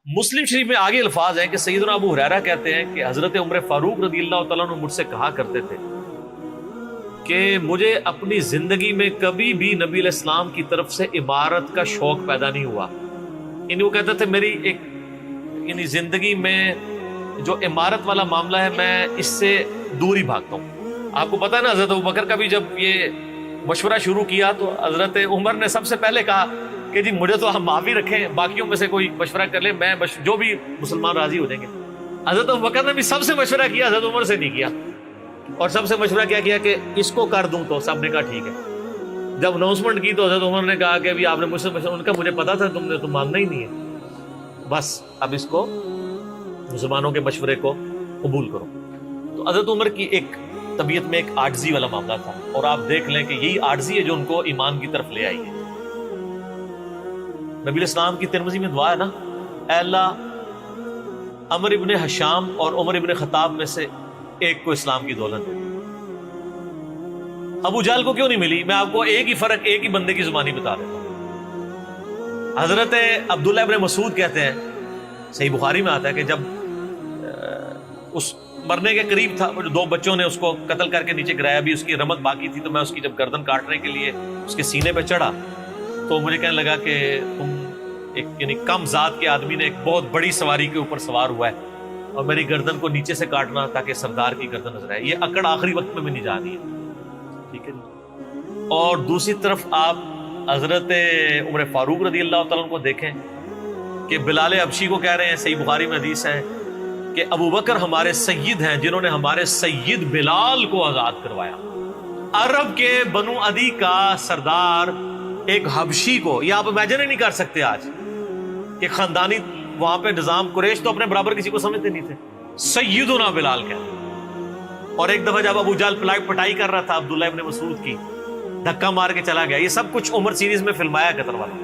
مسلم شریف میں آگے الفاظ ہیں کہ سیدنا ابو ہریرہ کہتے ہیں کہ حضرت عمر فاروق رضی اللہ تعالیٰ عنہ مجھ سے کہا کرتے تھے کہ مجھے اپنی زندگی میں کبھی بھی نبی علیہ السلام کی طرف سے عمارت کا شوق پیدا نہیں ہوا. یعنی وہ کہتے تھے میری ایک یعنی زندگی میں جو عمارت والا معاملہ ہے میں اس سے دور ہی بھاگتا ہوں. آپ کو پتہ ہے نا حضرت ابوبکر کا بھی جب یہ مشورہ شروع کیا تو حضرت عمر نے سب سے پہلے کہا کہ جی مجھے تو ہم معافی رکھیں, باقیوں میں سے کوئی مشورہ کر لے, میں جو بھی مسلمان راضی ہو جائیں گے. حضرت ابوبکر نے بھی سب سے مشورہ کیا, حضرت عمر سے نہیں کیا. اور سب سے مشورہ کیا کیا کہ اس کو کر دوں, تو سب نے کہا ٹھیک ہے. جب اناؤنسمنٹ کی تو حضرت عمر نے کہا کہ آپ نے مجھ سے مشورہ, ان کا مجھے پتا تھا تم نے تو ماننا ہی نہیں ہے, بس اب اس کو مسلمانوں کے مشورے کو قبول کرو. تو حضرت عمر کی ایک طبیعت میں ایک عاجزی والا معاملہ تھا, اور آپ دیکھ لیں کہ یہی عاجزی ہے جو ان کو ایمان کی طرف لے آئی ہے. نبی علیہ السلام کی ترمذی میں دعا ہے نا, اے اللہ عمر ابن حشام اور عمر ابن خطاب میں سے ایک کو اسلام کی دولت دے. ابو جہل کو کیوں نہیں ملی؟ میں آپ کو ایک ہی فرق, ایک ہی بندے کی زبانی بتا دیتا ہوں. حضرت عبداللہ ابن مسعود کہتے ہیں, صحیح بخاری میں آتا ہے کہ جب اس مرنے کے قریب تھا, دو بچوں نے اس کو قتل کر کے نیچے گرایا, بھی اس کی رمق باقی تھی, تو میں اس کی جب گردن کاٹنے کے لیے اس کے سینے پہ چڑھا تو مجھے کہنے لگا کہ تم ایک یعنی کم ذات کے آدمی نے ایک بہت بڑی سواری کے اوپر سوار ہوا ہے, اور میری گردن کو نیچے سے کاٹنا تاکہ سردار کی گردن نظر آئے. یہ اکڑ آخری وقت میں بھی نہیں جا رہی ہے, ٹھیک ہے جی. اور دوسری طرف آپ حضرت عمر فاروق رضی اللہ تعالیٰ عنہ کو دیکھیں کہ بلال حبشی کو کہہ رہے ہیں, صحیح بخاری میں حدیث ہے کہ ابو بکر ہمارے سید ہیں جنہوں نے ہمارے سید بلال کو آزاد کروایا. عرب کے بنو عدی کا سردار ایک حبشی کو, یہ آپ امیجن ہی نہیں کر سکتے آج کہ خاندانی وہاں پہ نظام, قریش تو اپنے برابر کسی کو سمجھتے نہیں تھے, سیدنا بلال کہتے. اور ایک دفعہ جب ابو جہل پٹائی کر رہا تھا عبداللہ ابن مسعود کی, دھکا مار کے چلا گیا. یہ سب کچھ عمر سیریز میں فلمایا قطر والا.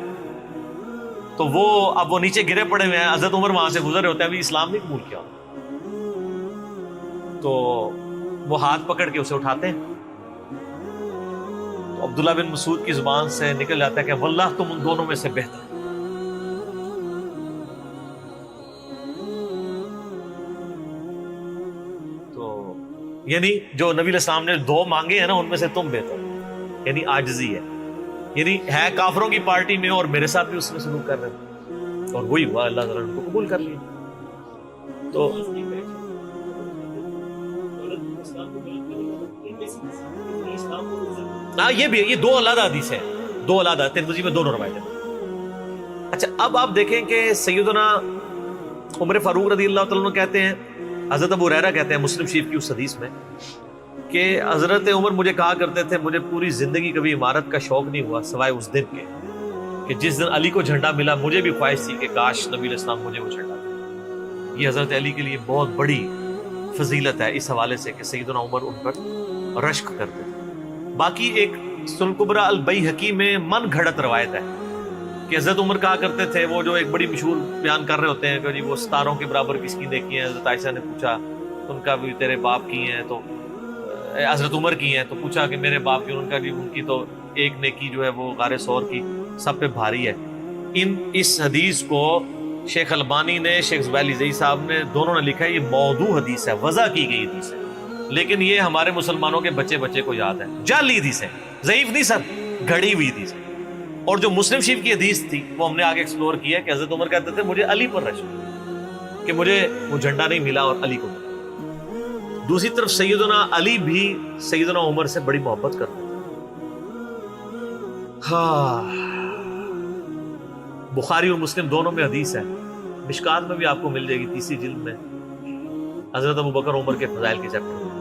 تو وہ اب وہ نیچے گرے پڑے ہوئے ہیں, حضرت عمر وہاں سے گزر ہوتے ہیں, ابھی اسلام نہیں قبول کیا. تو وہ ہاتھ پکڑ کے اسے اٹھاتے ہیں, تو عبداللہ بن مسعود کی زبان سے نکل جاتا ہے کہ واللہ تم ان دونوں میں سے بہتر. تو یعنی جو نبی علیہ السلام نے دو مانگے ہیں نا, ان میں سے تم بہتر, یعنی عاجزی ہے. یعنی ہے کافروں کی پارٹی میں اور میرے ساتھ بھی اس میں سلوک کر رہے ہیں, اور وہی ہوا, اللہ تعالیٰ نے ان کو قبول کر لیا. تو ہاں یہ بھی, یہ دو علیحدہ حدیث ہیں, دو علیحدہ, ترمذی میں دونوں روایتیں. اچھا اب آپ دیکھیں کہ سیدنا عمر فاروق رضی اللہ تعالیٰ عنہ کہتے ہیں, حضرت ابو ہریرہ کہتے ہیں مسلم شریف کی اس حدیث میں کہ حضرت عمر مجھے کہا کرتے تھے مجھے پوری زندگی کبھی عمارت کا شوق نہیں ہوا سوائے اس دن کے کہ جس دن علی کو جھنڈا ملا. مجھے بھی خواہش تھی کہ کاش نبی علیہ السلام مجھے وہ جھنڈا دے. یہ حضرت علی کے لیے بہت بڑی فضیلت ہے اس حوالے سے کہ سیدنا عمر ان پر رشک کرتے تھے. باقی ایک سنن کبریٰ البیہقی میں من گھڑت روایت ہے کہ حضرت عمر کہا کرتے تھے, وہ جو ایک بڑی مشہور بیان کر رہے ہوتے ہیں کہ جی وہ ستاروں کے برابر کس کی نیکی ہیں. حضرت عائشہ نے پوچھا ان کا بھی تیرے باپ کی ہیں, تو حضرت عمر کی ہیں, تو پوچھا کہ میرے باپ کی, ان کا بھی, ان کی تو ایک نیکی جو ہے وہ غار ثور کی سب پہ بھاری ہے. اس حدیث کو شیخ البانی نے, شیخ زبیلی زئی صاحب نے, دونوں نے لکھا ہے یہ موضوع حدیث ہے, وضع کی گئی حدیث ہے, لیکن یہ ہمارے مسلمانوں کے بچے کو یاد ہے. جعلی حدیث ہے, ضعیف نہیں سر, گھڑی ہوئی حدیث ہے. اور جو مسلم شریف کی حدیث تھی وہ ہم نے آگے ایکسپلور کیا کہ حضرت عمر کہتے تھے مجھے علی پر رشک کہ مجھے وہ جھنڈا نہیں ملا اور علی کو ملا. دوسری طرف سیدنا علی بھی سیدنا عمر سے بڑی محبت کرتے تھے. بخاری اور مسلم دونوں میں حدیث ہے, مشکات میں بھی آپ کو مل جائے گی, تیسری جلد میں حضرت ابو بکر عمر کے فضائل کے چیپٹر میں.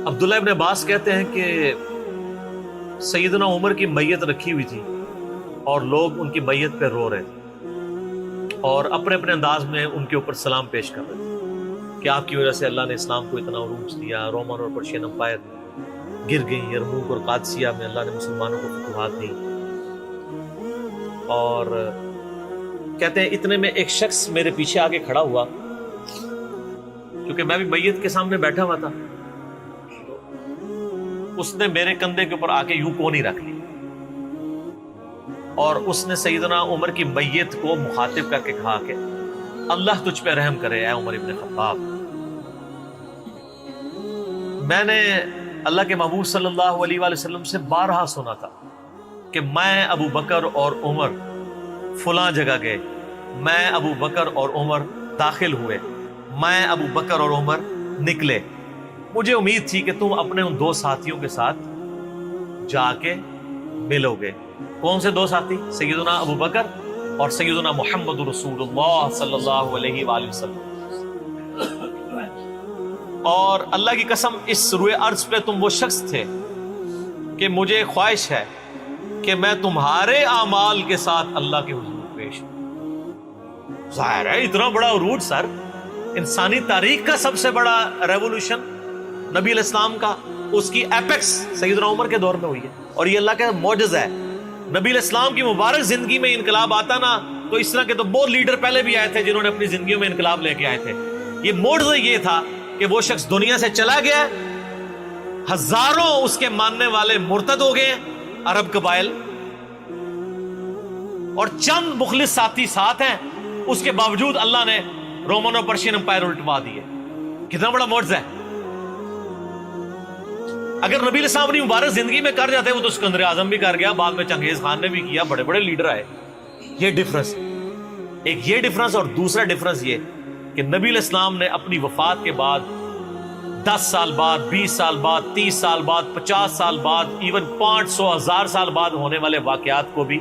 عبداللہ ابن عباس کہتے ہیں کہ سیدنا عمر کی میت رکھی ہوئی تھی اور لوگ ان کی میت پہ رو رہے تھے اور اپنے اپنے انداز میں ان کے اوپر سلام پیش کر رہے تھے کہ آپ کی وجہ سے اللہ نے اسلام کو اتنا عروج دیا, رومن اور پرشین امپائر گر گئی, یرموک اور قادسیہ میں اللہ نے مسلمانوں کو فتوحات دی. اور کہتے ہیں اتنے میں ایک شخص میرے پیچھے آگے کھڑا ہوا, کیونکہ میں بھی میت کے سامنے بیٹھا ہوا تھا, اس نے میرے کندھے کے اوپر آ کے یوں کونی رکھ لی اور اس نے سیدنا عمر کی میت کو مخاطب کر کے کہا کہ اللہ تجھ پہ رحم کرے اے عمر ابن خطاب، میں نے اللہ کے محبوب صلی اللہ علیہ وآلہ وسلم سے بارہا سنا تھا کہ میں ابو بکر اور عمر فلاں جگہ گئے، میں ابو بکر اور عمر داخل ہوئے، میں ابو بکر اور عمر نکلے، مجھے امید تھی کہ تم اپنے ان دو ساتھیوں کے ساتھ جا کے ملو گے۔ کون سے دو ساتھی؟ سیدنا ابو بکر اور سیدنا محمد رسول اللہ صلی اللہ علیہ وآلہ وسلم۔ اور اللہ کی قسم اس روئے ارض پہ تم وہ شخص تھے کہ مجھے خواہش ہے کہ میں تمہارے اعمال کے ساتھ اللہ کے حضور پیش ہوں۔ ظاہر ہے اتنا بڑا عروج سر، انسانی تاریخ کا سب سے بڑا ریولوشن نبی علیہ السلام کا، اس کی ایپیکس سیدنا عمر کے دور میں ہوئی ہے، اور یہ اللہ کا معجزہ ہے۔ نبی علیہ السلام کی مبارک زندگی میں انقلاب آتا نا تو اس طرح کے تو بہت لیڈر پہلے بھی آئے تھے جنہوں نے اپنی زندگیوں میں انقلاب لے کے آئے تھے۔ یہ معجزہ یہ تھا کہ وہ شخص دنیا سے چلا گیا، ہزاروں اس کے ماننے والے مرتد ہو گئے عرب قبائل، اور چند مخلص ساتھی ساتھ ہیں، اس کے باوجود اللہ نے رومن اور پرشین امپائر الٹوا دیے۔ کتنا بڑا معجزہ ہے۔ اگر نبی علیہ السلام اپنی مبارک زندگی میں کر جاتے، وہ تو سکندر اعظم بھی کر گیا، بعد میں چنگیز خان نے بھی کیا، بڑے بڑے لیڈر آئے۔ یہ ڈفرنس، ایک یہ ڈفرنس، اور دوسرا ڈفرنس یہ کہ نبی علیہ السلام نے اپنی وفات کے بعد 10 سال بعد، 20 سال بعد، 30 سال بعد، 50 سال بعد، ایون 500 1000 سال بعد ہونے والے واقعات کو بھی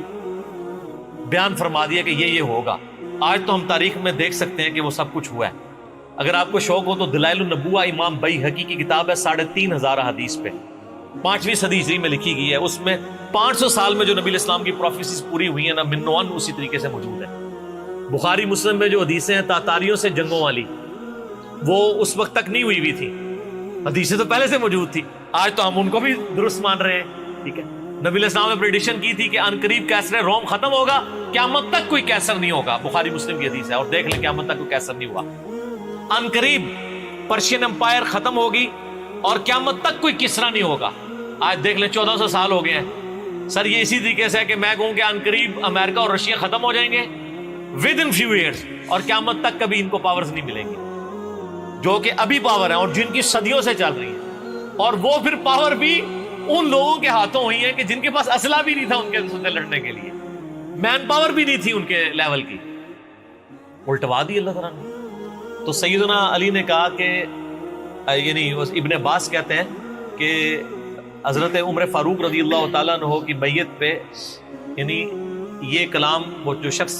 بیان فرما دیا کہ یہ ہوگا۔ آج تو ہم تاریخ میں دیکھ سکتے ہیں کہ وہ سب کچھ ہوا ہے۔ اگر آپ کو شوق ہو تو دلائل النبوہ امام بیہقی کی کتاب ہے، 3500 حدیث پہ، 5ویں صدی ہجری میں لکھی گئی ہے۔ اس میں 500 سال میں جو نبی علیہ السلام کی پروفیسیز پوری ہوئی ہیں نا، من و عن اسی طریقے سے موجود ہے۔ بخاری مسلم میں جو حدیثیں ہیں تاتاریوں سے جنگوں والی، وہ اس وقت تک نہیں ہوئی تھی، حدیثیں تو پہلے سے موجود تھی۔ آج تو ہم ان کو بھی درست مان رہے ہیں، ٹھیک ہے۔ نبی علیہ السلام نے پریڈکشن کی تھی کہ ان قریب کیسر روم ختم ہوگا، قیامت تک کوئی کیسر نہیں ہوگا، بخاری مسلم کی حدیث ہے، اور دیکھ لیں قیامت تک کوئی کیسر نہیں ہوا۔ ان قریب پرشین امپائر ختم ہوگی اور قیامت تک کوئی کسرا نہیں ہوگا۔ آج دیکھ لیں 1400 سال ہو گئے ہیں سر۔ یہ اسی طریقے سے ہے کہ میں کہوں کہ ان قریب امریکہ اور رشیا ختم ہو جائیں گے ود ان فیو ایئرس، اور قیامت تک کبھی ان کو پاورز نہیں ملیں گی جو کہ ابھی پاور ہیں اور جن کی صدیوں سے چل رہی ہیں، اور وہ پھر پاور بھی ان لوگوں کے ہاتھوں ہوئی ہے کہ جن کے پاس اسلحہ بھی نہیں تھا ان کے سے لڑنے کے لیے، مین پاور بھی نہیں تھی ان کے لیول کی، الٹوا دی اللہ تعالیٰ نے۔ تو سیدنا علی نے کہا کہ یعنی ابن عباس کہتے ہیں کہ حضرت عمر فاروق رضی اللہ تعالیٰ عنہ کی میت پہ یعنی یہ کلام وہ جو شخص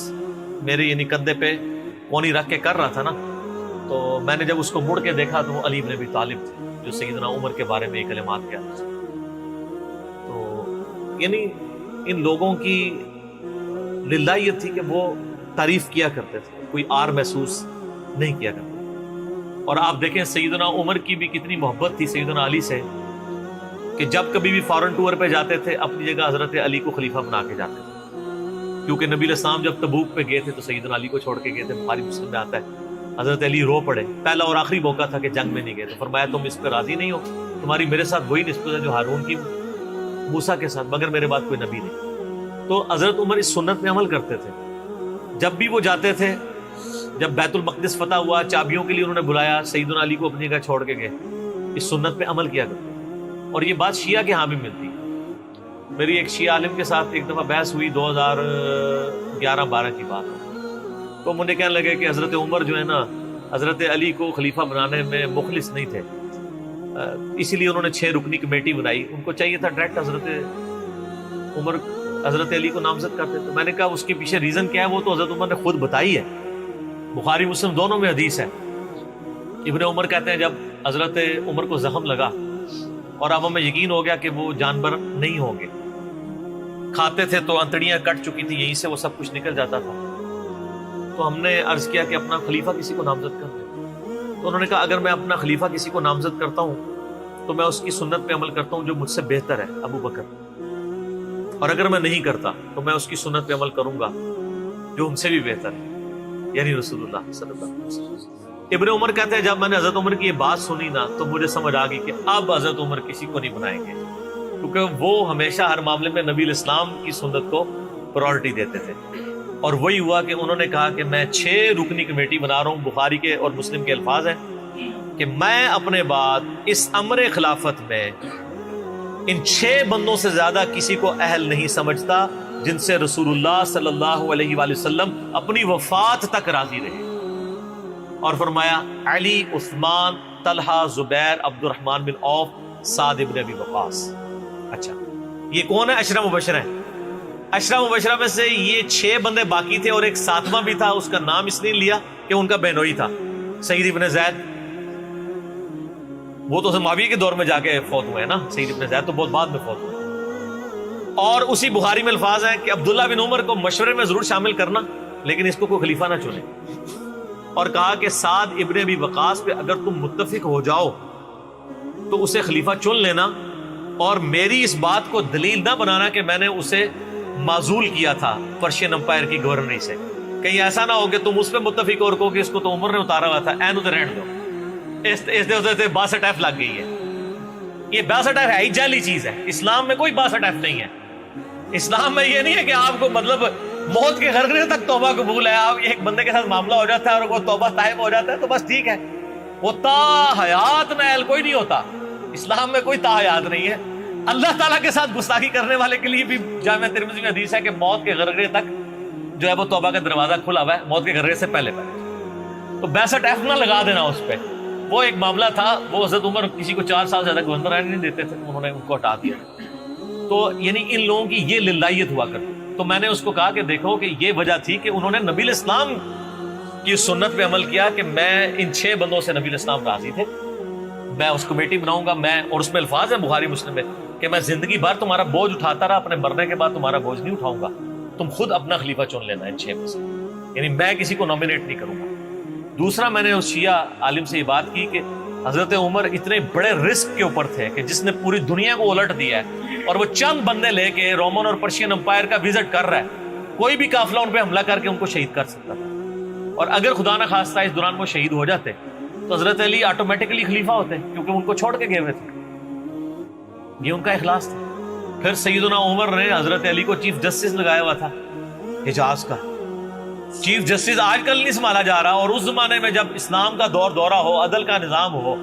میرے یعنی کندھے پہ کونی رکھ کے کر رہا تھا نا، تو میں نے جب اس کو مڑ کے دیکھا تو وہ علی بن ابی طالب تھے جو سیدنا عمر کے بارے میں یہ کلمات کہتے تھے۔ تو یعنی ان لوگوں کی للہ یہ تھی کہ وہ تعریف کیا کرتے تھے، کوئی آر محسوس نہیں کیا کرتے۔ اور آپ دیکھیں سیدنا عمر کی بھی کتنی محبت تھی سیدنا علی سے کہ جب کبھی بھی فارن ٹور پہ جاتے تھے اپنی جگہ حضرت علی کو خلیفہ بنا کے جاتے تھے، کیونکہ نبی علیہ السلام جب تبوک پہ گئے تھے تو سیدنا علی کو چھوڑ کے گئے تھے۔ بخاری مسلم میں آتا ہے حضرت علی رو پڑے، پہلا اور آخری موقع تھا کہ جنگ میں نہیں گئے، تو فرمایا تم اس پہ راضی نہیں ہو، تمہاری میرے ساتھ وہی نسبت ہے جو ہارون کی موسیٰ کے ساتھ، مگر میرے بعد کوئی نبی نہیں۔ تو حضرت عمر اس سنت پہ عمل کرتے تھے۔ جب بھی وہ جاتے تھے، جب بیت المقدس فتح ہوا، چابیوں کے لیے انہوں نے بلایا، سیدنا علی کو اپنی جگہ چھوڑ کے گئے، اس سنت پہ عمل کیا کرتے۔ اور یہ بات شیعہ کے ہاں بھی ملتی ہے۔ میری ایک شیعہ عالم کے ساتھ ایک دفعہ بحث ہوئی 2011-12 کی بات ہے، تو مجھے کہنے لگے کہ حضرت عمر جو ہے نا حضرت علی کو خلیفہ بنانے میں مخلص نہیں تھے، اسی لیے انہوں نے 6 رکنی کمیٹی بنائی، ان کو چاہیے تھا ڈائریکٹ حضرت عمر حضرت علی کو نامزد کرتے۔ تو میں نے کہا اس کے پیچھے ریزن کیا ہے، وہ تو حضرت عمر نے خود بتائی ہے، بخاری مسلم دونوں میں حدیث ہے۔ ابن عمر کہتے ہیں جب حضرت عمر کو زخم لگا اور اب ہمیں یقین ہو گیا کہ وہ جانور نہیں ہوں گے، کھاتے تھے تو انتڑیاں کٹ چکی تھی، یہیں سے وہ سب کچھ نکل جاتا تھا، تو ہم نے عرض کیا کہ اپنا خلیفہ کسی کو نامزد کر دیں۔ تو انہوں نے کہا اگر میں اپنا خلیفہ کسی کو نامزد کرتا ہوں تو میں اس کی سنت پہ عمل کرتا ہوں جو مجھ سے بہتر ہے، ابو بکر، اور اگر میں نہیں کرتا تو میں اس کی سنت پہ عمل کروں گا جو ان سے بھی بہتر ہے، یعنی رسول اللہ صلی اللہ علیہ وسلم۔ ابن عمر کہتے ہیں جب میں نے حضرت عمر کی یہ بات سنی نا تو مجھے سمجھ آ گئی کہ اب حضرت عمر کسی کو نہیں بنائیں گے، کیونکہ وہ ہمیشہ ہر معاملے میں نبی علیہ السلام کی سنت کو پرائورٹی دیتے تھے. اور وہی ہوا کہ انہوں نے کہا کہ میں 6 رکنی کمیٹی بنا رہا ہوں. بخاری کے اور مسلم کے الفاظ ہیں کہ میں اپنے بعد اس امر خلافت میں ان 6 بندوں سے زیادہ کسی کو اہل نہیں سمجھتا جن سے رسول اللہ صلی اللہ علیہ وآلہ وسلم اپنی وفات تک راضی رہے. اور فرمایا علی، عثمان، طلحہ، زبیر، عبد الرحمن بن عوف، سعد بن ابی وقاص. اچھا، یہ کون ہے؟ عشرہ مبشرہ ہیں. عشرہ مبشرہ میں سے یہ 6 بندے باقی تھے اور ایک 7واں بھی تھا. اس کا نام اس لیے لیا کہ ان کا بہنوئی تھا، سعید ابن زید. وہ تو معاویہ کے دور میں جا کے فوت ہوئے ہیں نا. سعید ابن زید تو بہت بعد میں فوت ہوئے. اور اسی بخاری میں الفاظ ہیں کہ عبداللہ بن عمر کو مشورے میں ضرور شامل کرنا لیکن اس کو کوئی خلیفہ نہ چنے. اور کہا کہ سعد ابن ابی وقاص پہ اگر تم متفق ہو جاؤ تو اسے خلیفہ چن لینا، اور میری اس بات کو دلیل نہ بنانا کہ میں نے اسے معزول کیا تھا پرشین امپائر کی گورنری سے. کہیں ایسا نہ ہو کہ تم اس پہ متفق اور کہو کہ اس کو تو عمر نے اتارا ہوا تھا، این ادھر رہن دو. اس 62 ایف لگ گئی ہے. یہ 62 ایف ہے جعلی چیز ہے. اسلام میں کوئی 62 ایف نہیں ہے. اسلام میں یہ نہیں ہے کہ آپ کو مطلب موت کے غرغرے تک توبہ قبول ہے. آپ ایک بندے کے ساتھ معاملہ ہو جاتا ہے اور وہ توبہ طائب ہو جاتا ہے تو بس ٹھیک ہے. وہ تا حیات نائل کوئی نہیں ہوتا. اسلام میں کوئی تا حیات نہیں ہے. اللہ تعالیٰ کے ساتھ گستاخی کرنے والے کے لیے بھی جامعہ ترمذی میں حدیث ہے کہ موت کے غرغرے تک جو ہے وہ توبہ کا دروازہ کھلا ہوا ہے، موت کے غرغرے سے پہلے. تو 62 ایف نہ لگا دینا اس پہ. وہ ایک معاملہ تھا، وہ حضرت عمر کسی کو 4 سال زیادہ گورنر رہنے نہیں دیتے تھے، انہوں نے ان کو ہٹا دیا. تو یعنی ان لوگوں کی یہ للہیت ہوا کرتی. تو میں نے اس کو کہا کہ دیکھو کہ یہ وجہ تھی کہ انہوں نے نبی الاسلام کی سنت پہ عمل کیا کہ میں ان 6 بندوں سے نبی الاسلام راضی تھے، میں اس کمیٹی بناؤں گا. میں اور اس میں الفاظ ہیں بخاری مسلم میں کہ میں زندگی بھر تمہارا بوجھ اٹھاتا رہا، اپنے مرنے کے بعد تمہارا بوجھ نہیں اٹھاؤں گا، تم خود اپنا خلیفہ چن لینا ان 6 میں سے. یعنی میں کسی کو نامینیٹ نہیں کروں گا. دوسرا، میں نے اس شیعہ عالم سے یہ بات کی کہ حضرت عمر اتنے بڑے رسک کے اوپر تھے کہ جس نے پوری دنیا کو الٹ دیا ہے اور وہ چند بندے لے کے رومن اور پرشین امپائر کا وزٹ کر رہا ہے. کوئی بھی قافلہ ان پہ حملہ کر کے ان کو شہید کر سکتا تھا. اور اگر خدا نہ خواستہ اس دوران وہ شہید ہو جاتے تو حضرت علی آٹومیٹکلی خلیفہ ہوتے کیونکہ ان کو چھوڑ کے گئے ہوئے تھے. یہ ان کا اخلاص تھا. پھر سیدنا عمر نے حضرت علی کو چیف جسٹس لگایا ہوا تھا حجاز کا. چیف جسٹس آج کل نہیں سنبھالا جا رہا، اور اس زمانے میں جب اسلام کا دور دورہ ہو، عدل کا نظام ہو،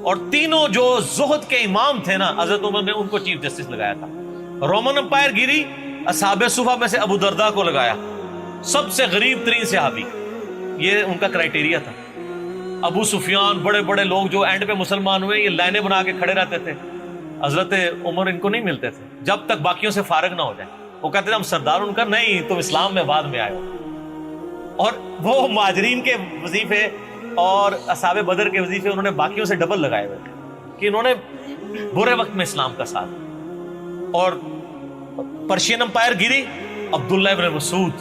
اور تینوں جو زہد کے امام تھے نا، حضرت عمر نے ان کو چیف جسٹس لگایا تھا. رومن امپائر گری، اصحاب صفہ میں سے ابو درداء کو لگایا، سب سے غریب ترین صحابی. یہ ان کا کرائٹیریا تھا. ابو سفیان، بڑے بڑے لوگ جو اینڈ پہ مسلمان ہوئے، یہ لائنیں بنا کے کھڑے رہتے تھے. حضرت عمر ان کو نہیں ملتے تھے جب تک باقیوں سے فارغ نہ ہو جائے. وہ کہتے تھے ہم سردار. ان کا نہیں، تم اسلام میں بعد میں آئے ہو. اور وہ مہاجرین کے وظیفے اور اصحاب بدر کے وظیفے انہوں نے باقیوں سے ڈبل لگائے ہوئے تھے کہ انہوں نے برے وقت میں اسلام کا ساتھ. اور پرشین امپائر گری، عبداللہ ابن مسعود،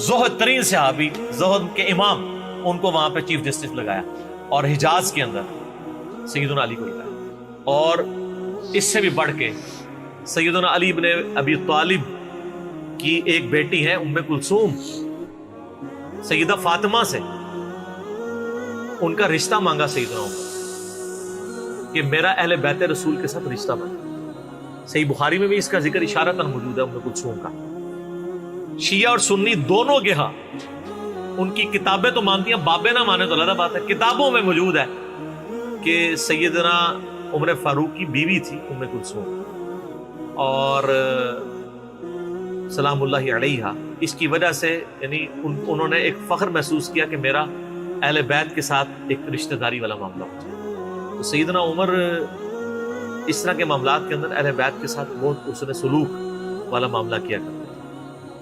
زہد ترین صحابی، زہد کے امام، ان کو وہاں پہ چیف جسٹس لگایا. اور حجاز کے اندر سیدنا علی کو لگایا. اور اس سے بھی بڑھ کے سیدنا علی ابن ابی طالب کی ایک بیٹی ہے ام کلثوم، سیدہ فاطمہ سے ان کا رشتہ مانگا سیدنا عمر کہ میرا اہل بیت رسول کے ساتھ رشتہ بنا. صحیح بخاری میں بھی اس کا ذکر اشارتاً موجود ہے ام کلثوم کا. شیعہ اور سنی دونوں کے ہاں ان کی کتابیں تو مانتی ہیں، بابے نہ مانے تو علیحدہ بات ہے. کتابوں میں موجود ہے کہ سیدنا عمر فاروق کی بیوی تھی ام کلثوم، اور سلام اللہ علیہا. اس کی وجہ سے یعنی انہوں نے ایک فخر محسوس کیا کہ میرا اہل بیت کے ساتھ ایک رشتہ داری والا معاملہ ہو جائے. تو سیدنا عمر اس طرح کے معاملات کے اندر اہل بیت کے ساتھ بہت حسن سلوک والا معاملہ کیا کرتے تھے.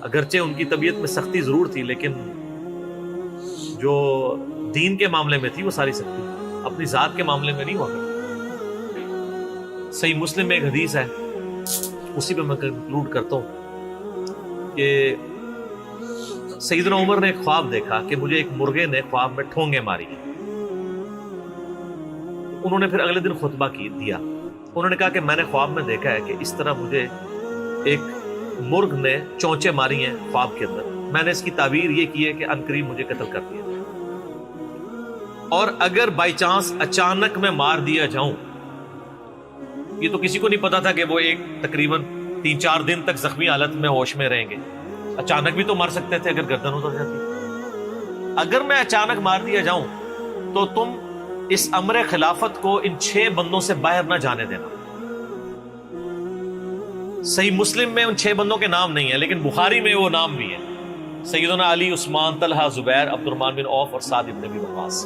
اگرچہ ان کی طبیعت میں سختی ضرور تھی لیکن جو دین کے معاملے میں تھی وہ ساری سختی اپنی ذات کے معاملے میں نہیں ہوا کرتی. صحیح مسلم میں ایک حدیث ہے، اسی پہ میں کنکلوڈ کرتا ہوں کہ سیدنا عمر نے ایک خواب دیکھا کہ مجھے ایک مرغے نے خواب میں ٹھونگے ماری. انہوں نے پھر اگلے دن خطبہ دیا. انہوں نے کہا کہ میں نے خواب میں دیکھا ہے کہ اس طرح مجھے ایک مرغ نے چونچے ماری ہیں خواب کے اندر. میں نے اس کی تعبیر یہ کی ہے کہ عنقریب مجھے قتل کر دیا، اور اگر بائی چانس اچانک میں مار دیا جاؤں، یہ تو کسی کو نہیں پتا تھا کہ وہ ایک تقریباً 3-4 دن تک زخمی حالت میں ہوش میں رہیں گے. اچانک بھی تو مر سکتے تھے اگر گردن اتر جاتی. اگر میں اچانک مار دیا جاؤں تو تم اس امر خلافت کو ان 6 بندوں سے باہر نہ جانے دینا. صحیح مسلم میں ان 6 بندوں کے نام نہیں ہیں، لیکن بخاری میں وہ نام بھی ہیں: سیدنا علی، عثمان، طلحہ، زبیر، عبد الرحمن بن عوف اور سعد بن ابی وقاص.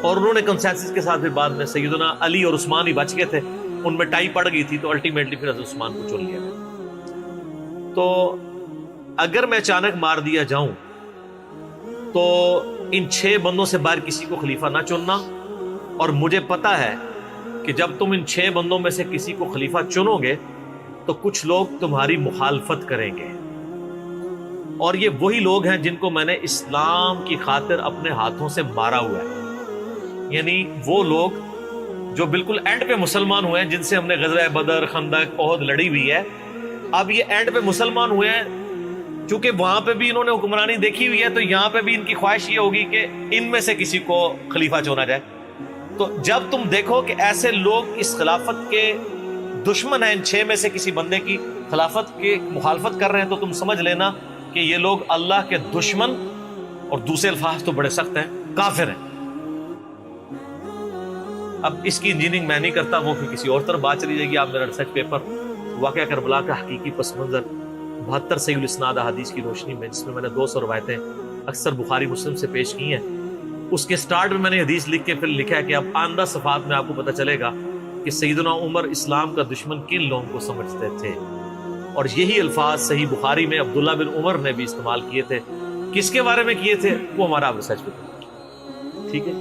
اور انہوں نے کنسنسس کے ساتھ پھر بعد میں سیدنا علی اور عثمان ہی بچ گئے تھے. ان میں ٹائی پڑ گئی تھی تو الٹیمیٹلی پھر حضرت عثمان کو چن لیا گیا. تو اگر میں اچانک مار دیا جاؤں تو ان 6 بندوں سے باہر کسی کو خلیفہ نہ چننا. اور مجھے پتا ہے کہ جب تم ان 6 بندوں میں سے کسی کو خلیفہ چنو گے تو کچھ لوگ تمہاری مخالفت کریں گے، اور یہ وہی لوگ ہیں جن کو میں نے اسلام کی خاطر اپنے ہاتھوں سے مارا ہوا ہے. یعنی وہ لوگ جو بالکل اینڈ پہ مسلمان ہوئے ہیں، جن سے ہم نے غزوہ بدر، خندق، احد لڑی ہوئی ہے. اب یہ اینڈ پہ مسلمان ہوئے ہیں، چونکہ وہاں پہ بھی انہوں نے حکمرانی دیکھی ہوئی ہے، تو یہاں پہ بھی ان کی خواہش یہ ہوگی کہ ان میں سے کسی کو خلیفہ چنا جائے. تو جب تم دیکھو کہ ایسے لوگ اس خلافت کے دشمن ہیں، ان 6 میں سے کسی بندے کی خلافت کی مخالفت کر رہے ہیں، تو تم سمجھ لینا کہ یہ لوگ اللہ کے دشمن، اور دوسرے الفاظ تو بڑے سخت ہیں، کافر ہیں. اب اس کی انجینئرنگ میں نہیں کرتا، وہ پھر کسی اور طرف بات چلی جائے گی. آپ میرا ریسرچ پیپر واقعہ کربلا کا حقیقی پس منظر 72 صحیح الاسناد احادیث کی روشنی میں، جس میں میں نے 200 روایتیں اکثر بخاری مسلم سے پیش کی ہیں، اس کے سٹارٹ میں نے حدیث لکھ کے پھر لکھا ہے کہ اب آئندہ صفحات میں آپ کو پتہ چلے گا کہ سیدنا عمر اسلام کا دشمن کن لوگوں کو سمجھتے تھے. اور یہی الفاظ صحیح بخاری میں عبداللہ بن عمر نے بھی استعمال کیے تھے. کس کے بارے میں کیے تھے وہ ہمارا ریسرچ پیپر. ٹھیک ہے.